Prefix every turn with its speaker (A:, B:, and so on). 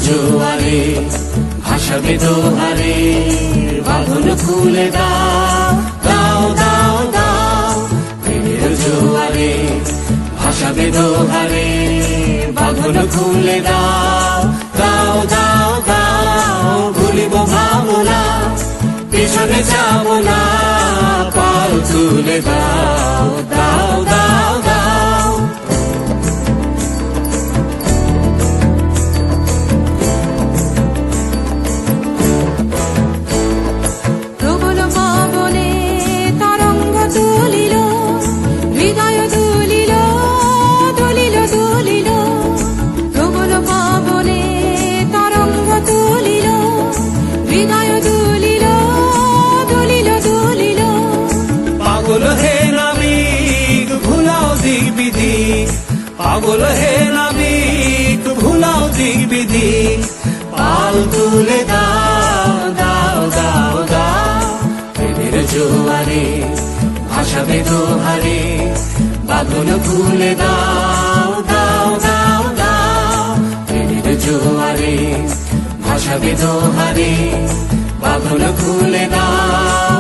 A: জোয়ারে ভাসাবে দোহারে, বাঁধন খুলে দাও দাও দাও দাও। প্রেমের জোয়ারে ভাসাবে দোহারে, বাঁধন খুলে দাও দাও দাও দাও। ভুলিব ভাবনা, পিছনে যাব না, পাল তুলে দাও দাও দাও দাও।
B: প্রবল পবনে তরঙ্গ তুলিল, হৃদয় দুলিল দুলিল দুলিল। প্রবল পবনে তরঙ্গ তুলিল, হৃদয় দুলিল দুলিল দুলিল।
A: পাগল হে নাবিক ভুলাও দিক বিধি, পাগল হে নাবিক ভুলাও দিক বিধি। পাল তুলে দাও দাও দাও দাও। প্রেমের জোয়ারে ভাসাবে দোহারে, বাঁধন খুলে দাও দাও দাও দাও। প্রেমের জোয়ারে ভাসাবে দোহারে, বাঁধন খুলে দাও